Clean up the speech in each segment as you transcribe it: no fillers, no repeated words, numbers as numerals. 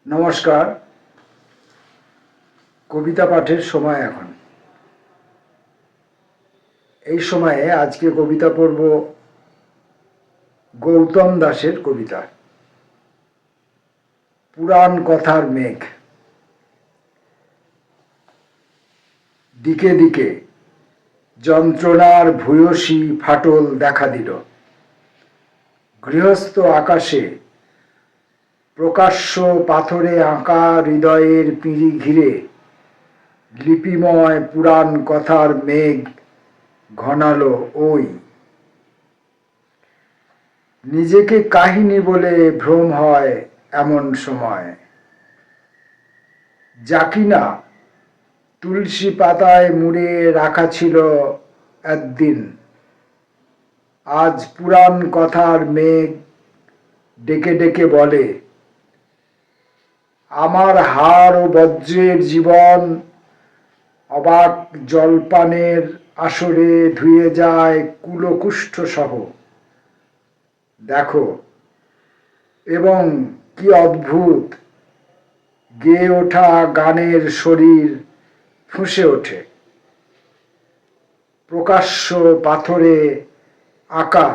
নমস্কার। কবিতা পাঠের সময় এখন। এই সময়ে আজকে কবিতা পড়ব গৌতম দাসের কবিতা পুরাণ কথার মেঘ। দিকে দিকে যন্ত্রণার ভূয়সী ফাটল দেখা দিল। গৃহস্থ আকাশে প্রকাশ্য পাথরে আঁকা হৃদয়ের পিঁড়ি ঘিরে লিপিময় পুরাণ কথার মেঘ ঘনালো ওই। নিজেকে কাহিনী বলে ভ্রম হয় এমন সময়, যা কিনা তুলসী পাতায় মুড়ে রাখা ছিল একদিন। আজ পুরাণ কথার মেঘ ডেকে ডেকে বলে, আমার হাড় ও বজ্রের জীবন অবাক জলপানের আসরে ধুয়ে যায় কুলকুষ্ঠ সহ। দেখো, এবং কি অদ্ভুত গেয়ে ওঠা গানের শরীর ফুঁসে ওঠে। প্রকাশ্য পাথরে আঁকা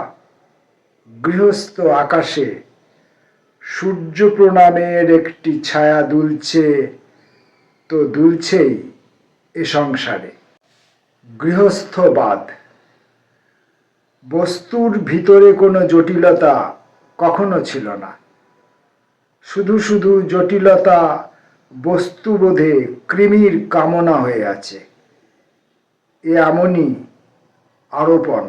গৃহস্থ আকাশে সূর্য প্রণামের একটি ছায়া দুলছে, তো দুলছেই এ সংসারে। গৃহস্থবাদ। বস্তুর ভিতরে কোনো জটিলতা কখনো ছিল না, শুধু শুধু জটিলতা বস্তুবোধে কৃমির কামনা হয়ে আছে। এ এমনই আরোপণ।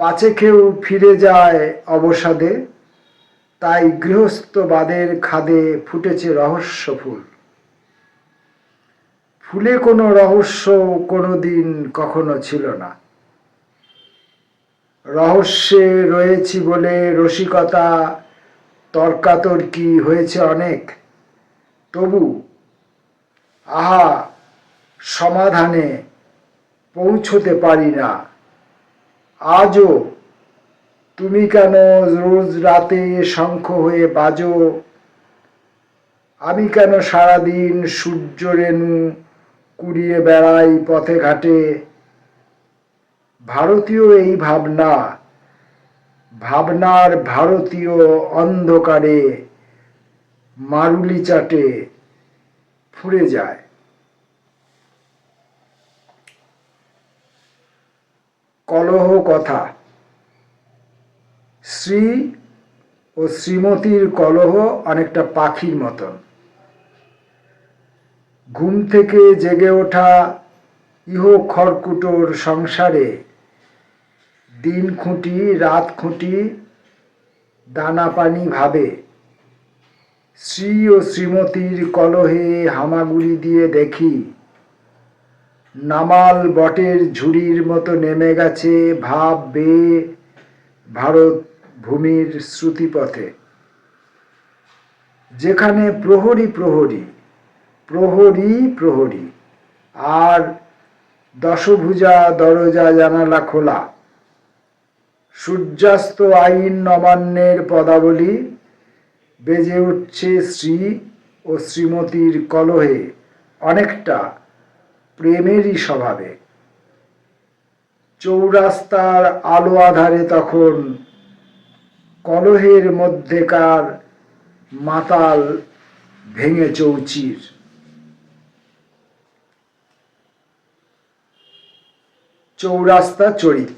পাছে কেউ ফিরে যায় অবসাদে, তাই গৃহস্থবাদের খাদে ফুটেছে রহস্য ফুল। ফুলে কোনো রহস্য কোনোদিন কখনো ছিল না। রহস্যে রয়েছি বলে রসিকতা তর্কাতর্কি হয়েছে অনেক, তবু আহা সমাধানে পৌঁছতে পারি না। আজও তুমি কেন রোজ রাতে শঙ্খ হয়ে বাজো, আমি কেন সারাদিন সূর্য রেণু কুড়িয়ে বেড়াই পথে ঘাটে। ভারতীয় এই ভাবনা, ভাবনার ভারতীয় অন্ধকারে মারুলি চাটে ফুরে যায়। কলহ কথা। শ্রী ও শ্রীমতীর কলহ অনেকটা পাখির মতন। ঘুম থেকে জেগে ওঠা ইহ খড়কুটোর সংসারে দিন খুঁটি রাত খুঁটি দানা পানি ভাবে। শ্রী ও শ্রীমতীর কলহে হামাগুড়ি দিয়ে দেখি, নামাল বটের ঝুড়ির মতো নেমে গেছে ভাব বেয়ে ভারত ভূমির শ্রুতিপথে। যেখানে প্রহরী প্রহরী প্রহরী প্রহরী আর দশভুজা দরজা জানালা খোলা। সূর্যাস্ত আইন অমান্যের পদাবলী বেজে উঠছে শ্রী ও শ্রীমতীর কলহে, অনেকটা প্রেমেরই স্বভাবে। চৌরাস্তার আলো আধারে তখন কলহের মধ্যেকার মাতাল ভেঙে চৌচির। চৌরাস্তা চরিত।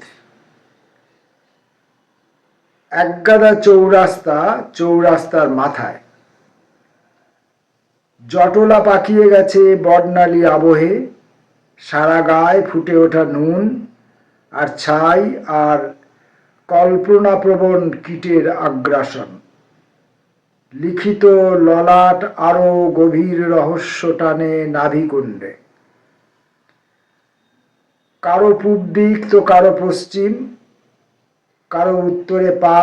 একগাদা চৌরাস্তা চৌরাস্তার মাথায়। জটলা পাকিয়ে গেছে বর্ণালী আবহে, সারা গায়ে ফুটে ওঠা নুন আর ছাই আর কল্পনাপ্রবণ কীটের আগ্রাসন। লিখিত ললাট আরো গভীর রহস্য টানে নাভিকুণ্ডে। কারো পূব দিক তো কারো পশ্চিম, কারো উত্তরে পা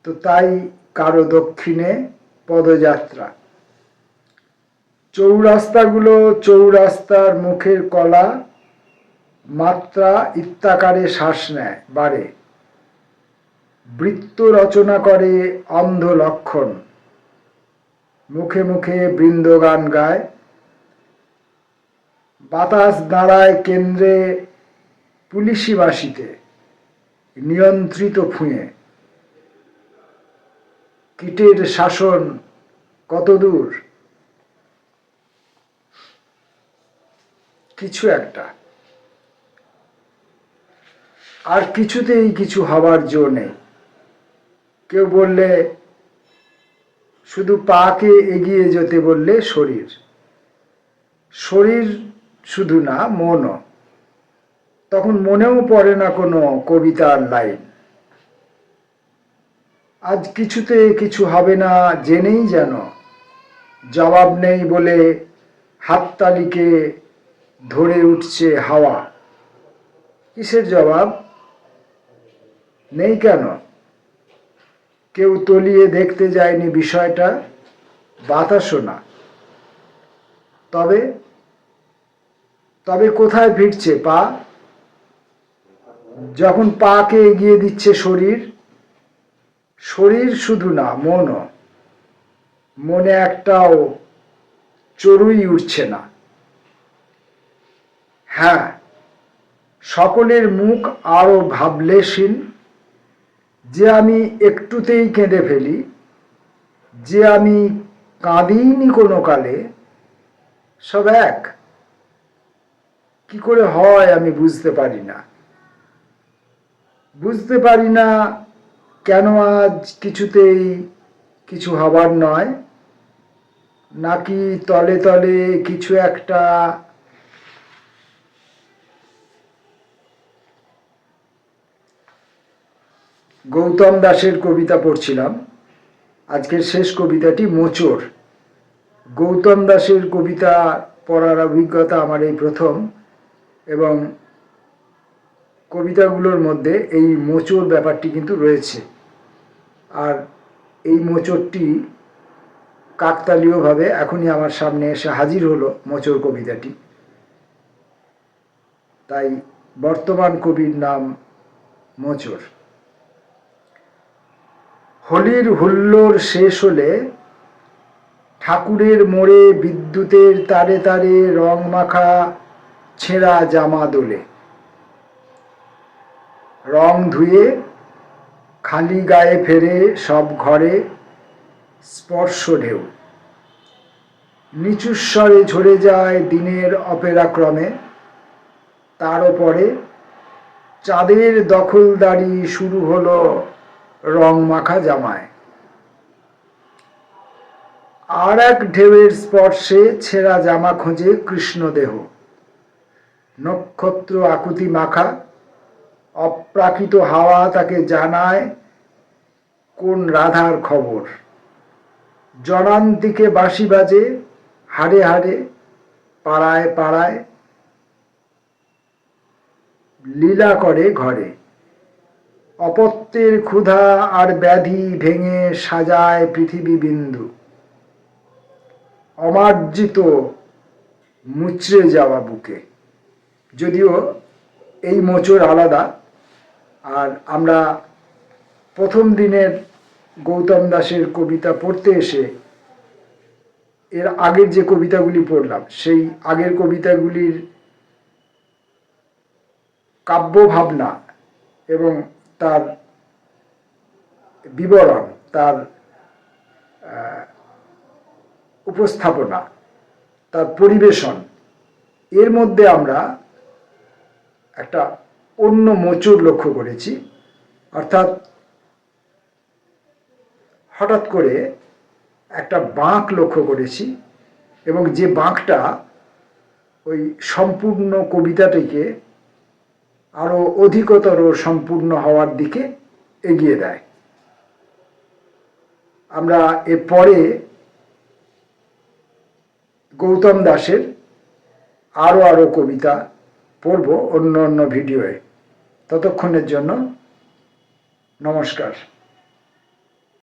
তো তাই কারো দক্ষিণে পদযাত্রা। চৌরাস্তাগুলো চৌরাস্তার মুখের কলা, মাত্রা ইত্যাকারে শ্বাস নেয় বাড়ে। বৃত্ত রচনা করে অন্ধ লক্ষণ, মুখে মুখে বৃন্দগান গায়, বাতাস দাঁড়ায় কেন্দ্রে পুলিশি বাঁশিতে, নিয়ন্ত্রিত ফুঁয়ে। কীটের শাসন কতদূর? কিছু একটা। আর কিছুতেই কিছু হবার জো নেই। কেউ বললে, শুধু পাকে এগিয়ে যেতে বললে শরীর, শরীর শুধু না, মনও। তখন মনেও পড়ে না কোনো কবিতার লাইন। আজ কিছুতে কিছু হবে না জেনেই যেন জবাব নেই বলে হাততালিকে ধরে উঠছে হাওয়া। কিসের জবাব নেই কেন? কেউ তলিয়ে দেখতে যায়নি বিষয়টা, বাতাসও না। তবে তবে কোথায় ফিরছে পা? যখন পাকে এগিয়ে দিচ্ছে শরীর, শরীর শুধু না, মনও। মনে একটাও চড়ুই উঠছে না। হ্যাঁ, সকলের মুখ আরো ভাবলেশীন, যে আমি একটুতেই কেঁদে ফেলি, যে আমি কাঁদিনি কোনো কালে, সব এক। কি করে হয় আমি বুঝতে পারি না। বুঝতে পারি না কেন আজ কিছুতেই কিছু হবার নয়, নাকি তলে তলে কিছু একটা। গৌতম দাসের কবিতা পড়ছিলাম। আজকের শেষ কবিতাটি মোচড়। গৌতম দাসের কবিতা পড়ার অভিজ্ঞতা আমার এই প্রথম, এবং কবিতাগুলোর মধ্যে এই মোচড় ব্যাপারটি কিন্তু রয়েছে। আর এই মোচড়টি কাকতালীয়ভাবে এখনই আমার সামনে এসে হাজির হলো, মোচড় কবিতাটি। তাই বর্তমান কবির নাম মোচড়। হোলির হুল্লোড় শেষ হলে ঠাকুরের মোড়ে বিদ্যুতের তারে তারে রং মাখা ছেঁড়া জামা দোলে। রং ধুয়ে খালি গায়ে ফেরে সব ঘরে স্পর্শ ঢেউ। নিচুস্বরে ঝরে যায় দিনের অপেরাক্রমে। তার ওপরে চাঁদের দখলদারি শুরু হলো রং মাখা জামায়। আর এক ঢেউয়ের স্পর্শে ছেঁড়া জামা খোঁজে কৃষ্ণদেহ। নক্ষত্র আকুতি মাখা অপ্রাকৃত হাওয়া তাকে জানায় কোন রাধার খবর। জনান্তিকে বাঁশি বাজে হাড়ে হাড়ে, পাড়ায় পাড়ায়, লীলা করে ঘরে। অপত্যের ক্ষুধা আর ব্যাধি ভেঙে সাজায় পৃথিবী বিন্দু। অমার্জিত মুচড়ে যাওয়া বুকে। যদিও এই মোচড় আলাদা। আর আমরা প্রথম দিনের গৌতম দাসের কবিতা পড়তে এসে এর আগের যে কবিতাগুলি পড়লাম, সেই আগের কবিতাগুলির কাব্য ভাবনা এবং তার বিবরণ, তার উপস্থাপনা, তার পরিবেশন, এর মধ্যে আমরা একটা অন্য মোচড় লক্ষ্য করেছি। অর্থাৎ হঠাৎ করে একটা বাঁক লক্ষ্য করেছি, এবং যে বাঁকটা ওই সম্পূর্ণ কবিতাটিকে আরো অধিকতর সম্পূর্ণ হওয়ার দিকে এগিয়ে দেয়। আমরা এরপরে গৌতম দাসের আরো কবিতা পড়ব অন্য অন্য ভিডিওয়ে। ততক্ষণের জন্য নমস্কার।